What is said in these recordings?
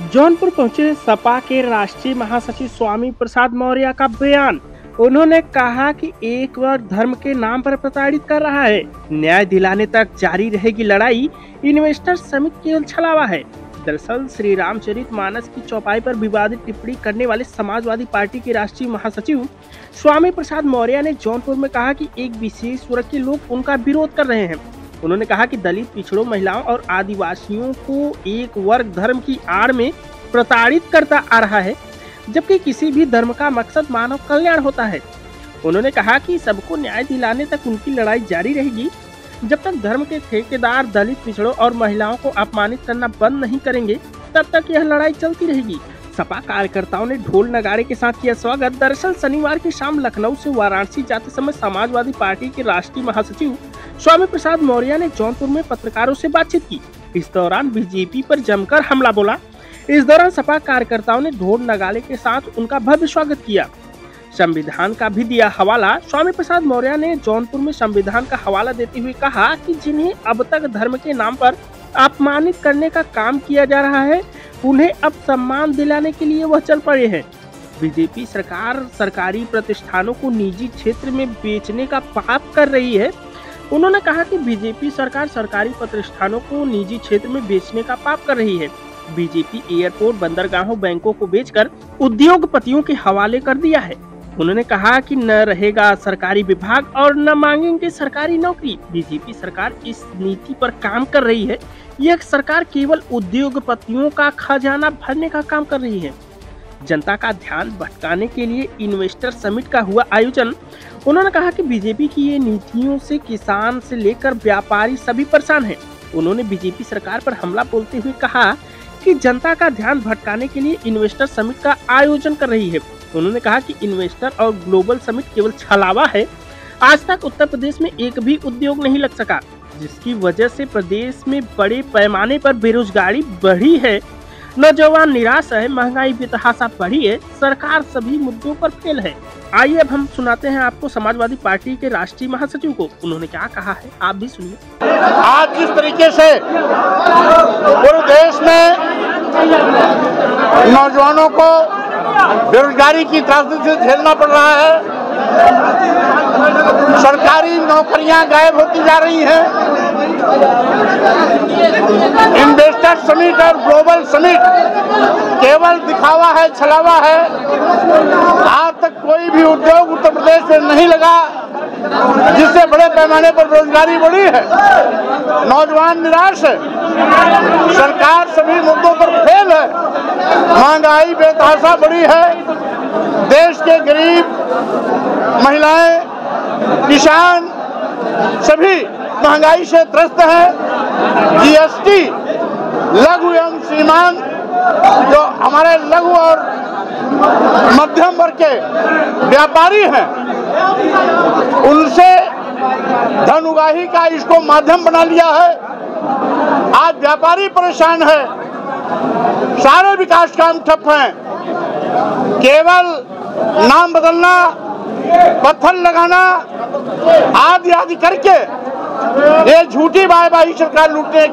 जौनपुर पहुंचे सपा के राष्ट्रीय महासचिव स्वामी प्रसाद मौर्य का बयान। उन्होंने कहा कि एक वर्ग धर्म के नाम पर प्रताड़ित कर रहा है। न्याय दिलाने तक जारी रहेगी लड़ाई। इन्वेस्टर समिट केवल छलावा है। दरअसल श्री रामचरितमानस की चौपाई पर विवादित टिप्पणी करने वाले समाजवादी पार्टी के राष्ट्रीय महासचिव स्वामी प्रसाद मौर्य ने जौनपुर में कहा कि एक विशेष वर्ग के लोग उनका विरोध कर रहे हैं। उन्होंने कहा कि दलित, पिछड़ों, महिलाओं और आदिवासियों को एक वर्ग धर्म की आड़ में प्रताड़ित करता आ रहा है, जबकि किसी भी धर्म का मकसद मानव कल्याण होता है। उन्होंने कहा कि सबको न्याय दिलाने तक उनकी लड़ाई जारी रहेगी। जब तक धर्म के ठेकेदार दलित, पिछड़ों और महिलाओं को अपमानित करना बंद नहीं करेंगे, तब तक यह लड़ाई चलती रहेगी। सपा कार्यकर्ताओं ने ढोल नगाड़े के साथ किया स्वागत। दरअसल शनिवार की शाम लखनऊ से वाराणसी जाते समय समाजवादी पार्टी के राष्ट्रीय महासचिव स्वामी प्रसाद मौर्य ने जौनपुर में पत्रकारों से बातचीत की। इस दौरान बीजेपी पर जमकर हमला बोला। इस दौरान सपा कार्यकर्ताओं ने ढोल नगाड़े के साथ उनका भव्य स्वागत किया। संविधान का भी दिया हवाला। स्वामी प्रसाद मौर्य ने जौनपुर में संविधान का हवाला देते हुए कहा कि जिन्हें अब तक धर्म के नाम पर अपमानित करने का काम किया जा रहा है, उन्हें अब सम्मान दिलाने के लिए वह चल पड़े हैं। बीजेपी सरकार सरकारी प्रतिष्ठानों को निजी क्षेत्र में बेचने का पाप कर रही है। उन्होंने कहा कि बीजेपी सरकार सरकारी प्रतिष्ठानों को निजी क्षेत्र में बेचने का पाप कर रही है। बीजेपी एयरपोर्ट, बंदरगाहों, बैंकों को बेचकर उद्योगपतियों के हवाले कर दिया है। उन्होंने कहा कि न रहेगा सरकारी विभाग और न मांगेंगे सरकारी नौकरी। बीजेपी सरकार इस नीति पर काम कर रही है। यह सरकार केवल उद्योगपतियों का खजाना भरने का काम कर रही है। जनता का ध्यान भटकाने के लिए इन्वेस्टर समिट का हुआ आयोजन। उन्होंने कहा कि बीजेपी की ये नीतियों से किसान से लेकर व्यापारी सभी परेशान हैं। उन्होंने बीजेपी सरकार पर हमला बोलते हुए कहा कि जनता का ध्यान भटकाने के लिए इन्वेस्टर समिट का आयोजन कर रही है। उन्होंने कहा कि इन्वेस्टर और ग्लोबल समिट केवल छलावा है। आज तक उत्तर प्रदेश में एक भी उद्योग नहीं लग सका, जिसकी वजह से प्रदेश में बड़े पैमाने पर बेरोजगारी बढ़ी है। नौजवान निराश है, महंगाई बेतहाशा बढ़ी है। सरकार सभी मुद्दों पर फेल है। आइए अब हम सुनाते हैं आपको समाजवादी पार्टी के राष्ट्रीय महासचिव को। उन्होंने क्या कहा है, आप भी सुनिए। आज जिस तरीके से पूरे देश में नौजवानों को बेरोजगारी की त्रासदी से झेलना पड़ रहा है, सरकारी नौकरियां गायब होती जा रही हैं, इन्वेस्टर समिट और ग्लोबल समिट केवल दिखावा है, छलावा है। आज तक कोई भी उद्योग उत्तर प्रदेश में नहीं लगा, जिससे बड़े पैमाने पर बेरोजगारी बढ़ी है। नौजवान निराश है, सरकार सभी मुद्दों पर फेल है, महंगाई बेतहाशा बढ़ी है। देश के गरीब, महिलाएं, किसान सभी महंगाई से त्रस्त हैं। जीएसटी, लघु एवं सीमांत, जो हमारे लघु और मध्यम वर्ग के व्यापारी हैं, उनसे धन उगाही का इसको माध्यम बना लिया है। आज व्यापारी परेशान है, सारे विकास काम ठप हैं। केवल नाम बदलना, पत्थर लगाना आदि आदि करके ये झूठी वाहवाही सरकार लूटने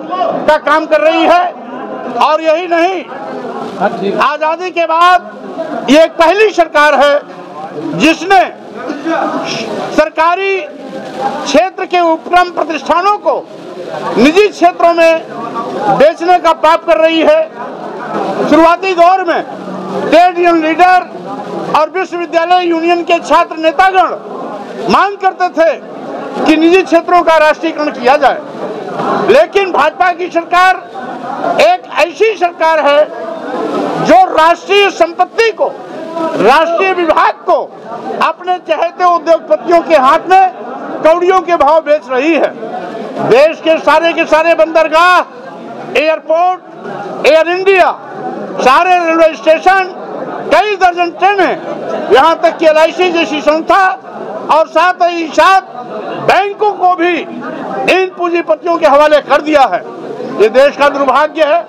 का काम कर रही है। और यही नहीं, आजादी के बाद ये एक पहली सरकार है जिसने सरकारी क्षेत्र के उपक्रम प्रतिष्ठानों को निजी क्षेत्रों में बेचने का पाप कर रही है। शुरुआती दौर में ट्रेड यूनियन लीडर और विश्वविद्यालय यूनियन के छात्र नेतागण मांग करते थे कि निजी क्षेत्रों का राष्ट्रीयकरण किया जाए, लेकिन भाजपा की सरकार एक ऐसी सरकार है जो राष्ट्रीय संपत्ति को, राष्ट्रीय विभाग को अपने चहेते उद्योगपतियों के हाथ में कौड़ियों के भाव बेच रही है। देश के सारे बंदरगाह, एयरपोर्ट, एयर इंडिया, सारे रेलवे स्टेशन, कई दर्जन ट्रेनें, यहाँ तक कि LIC जैसी संस्था और साथ ही साथ बैंकों को भी इन पूंजीपतियों के हवाले कर दिया है। ये देश का दुर्भाग्य है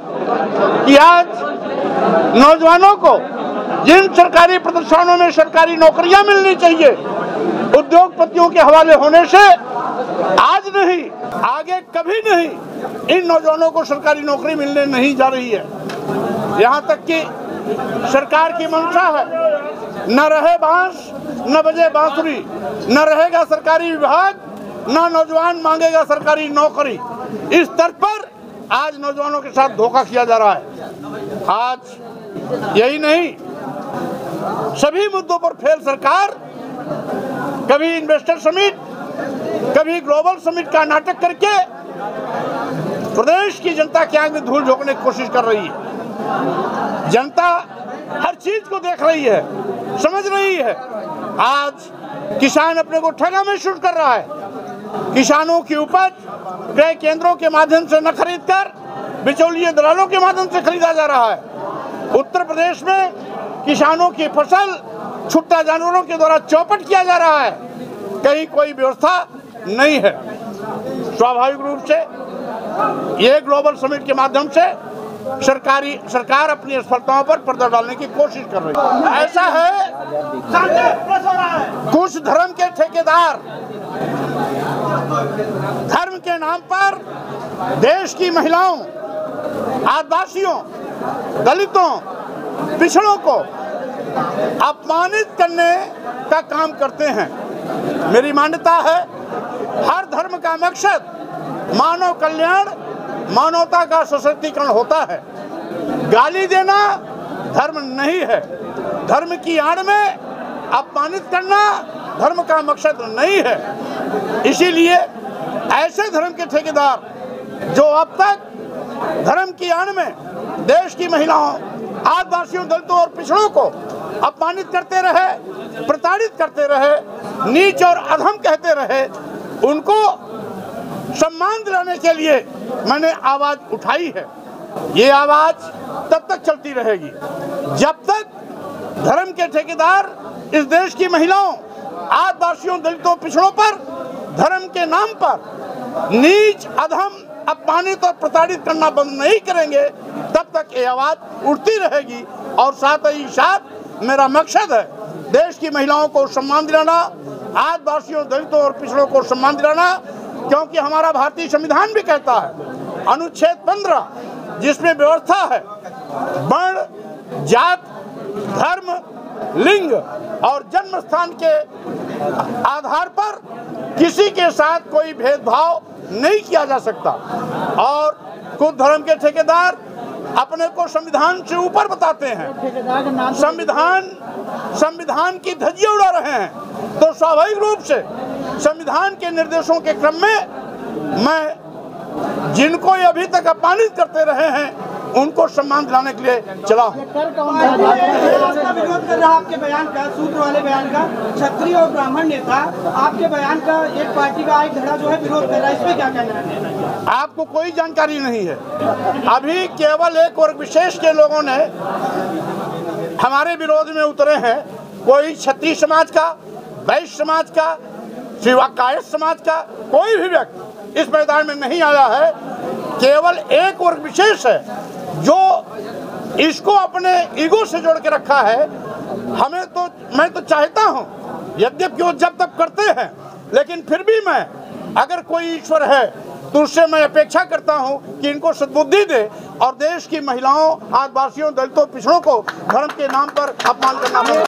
कि आज नौजवानों को जिन सरकारी प्रतिष्ठानों में सरकारी नौकरियां मिलनी चाहिए, उद्योगपतियों के हवाले होने से आज नहीं, आगे कभी नहीं इन नौजवानों को सरकारी नौकरी मिलने नहीं जा रही है। यहाँ तक कि सरकार की मंशा है, न रहे बांस न बजे बांसुरी, न रहेगा सरकारी विभाग, न नौजवान मांगेगा सरकारी नौकरी। इस स्तर पर आज नौजवानों के साथ धोखा किया जा रहा है। आज यही नहीं, सभी मुद्दों पर फेल सरकार, कभी इन्वेस्टर समिट, कभी ग्लोबल समिट का नाटक करके प्रदेश की जनता की आंख में धूल झोंकने की कोशिश कर रही है। जनता हर चीज को देख रही है, समझ रही है। आज किसान अपने को ठगा महसूस कर रहा है। किसानों की उपज क्रय केंद्रों के माध्यम से न खरीदकर बिचौलिए दलालों के माध्यम से खरीदा जा रहा है। उत्तर प्रदेश में किसानों की फसल छुट्टा जानवरों के द्वारा चौपट किया जा रहा है। कहीं कोई व्यवस्था नहीं है। स्वाभाविक रूप से ये ग्लोबल समिट के माध्यम से सरकार अपनी असफलताओं पर पर्दा डालने की कोशिश कर रही है। ऐसा है, कुछ धर्म के ठेकेदार धर्म के नाम पर देश की महिलाओं, आदिवासियों, दलितों, पिछड़ों को अपमानित करने का काम करते हैं। मेरी मान्यता है, हर धर्म का मकसद मानव कल्याण, मानवता का सशक्तिकरण होता है। गाली देना धर्म नहीं है। धर्म की आड़ में अपमानित करना धर्म का मकसद नहीं है। इसीलिए ऐसे धर्म के ठेकेदार जो अब तक धर्म की आड़ में देश की महिलाओं, आदिवासियों, दलितों और पिछड़ों को अपमानित करते रहे, प्रताड़ित करते रहे, नीच और अधम कहते रहे, उनको सम्मान दिलाने के लिए मैंने आवाज उठाई है। ये आवाज तब तक चलती रहेगी जब तक धर्म के ठेकेदार इस देश की महिलाओं, आदिवासियों, दलितों, पिछड़ों पर धर्म के नाम पर नीच, अधम, अपमानित और प्रताड़ित करना बंद नहीं करेंगे, तब तक ये आवाज उठती रहेगी। और साथ ही साथ मेरा मकसद है देश की महिलाओं को सम्मान दिलाना, आदिवासियों, दलितों और पिछड़ों को सम्मान दिलाना, क्योंकि हमारा भारतीय संविधान भी कहता है, अनुच्छेद 15, जिसमें व्यवस्था है वर्ण, जात, धर्म, लिंग और जन्म स्थान के आधार पर किसी के साथ कोई भेदभाव नहीं किया जा सकता। और कुछ धर्म के ठेकेदार अपने को संविधान से ऊपर बताते हैं, संविधान की धज्जियां उड़ा रहे हैं। तो स्वाभाविक रूप से संविधान के निर्देशों के क्रम में मैं जिनको ये अभी तक अपमानित करते रहे हैं उनको सम्मान दिलाने के लिए चला हूँ। विरोध कर रहा आपके बयान का, सूत्र वाले बयान का, क्षत्रिय और ब्राह्मण नेता आपके बयान का एक पार्टी का एक धड़ा जो है विरोध कर रहा है, इसमें क्या कहना है? आपको कोई जानकारी नहीं है। अभी केवल एक वर्ग विशेष के लोगों ने हमारे विरोध में उतरे हैं। कोई क्षत्रिय समाज का, वैश्य समाज का, शिवाकायस्थ समाज का कोई भी व्यक्ति इस मैदान में नहीं आया है। केवल एक वर्ग विशेष है जो इसको अपने ईगो से जोड़ के रखा है। मैं तो चाहता हूं, यद्यपि वो जब तक करते हैं, लेकिन फिर भी मैं, अगर कोई ईश्वर है तो उससे मैं अपेक्षा करता हूं कि इनको सद्बुद्धि दे और देश की महिलाओं, आदिवासियों, दलितों, पिछड़ों को धर्म के नाम पर अपमान करना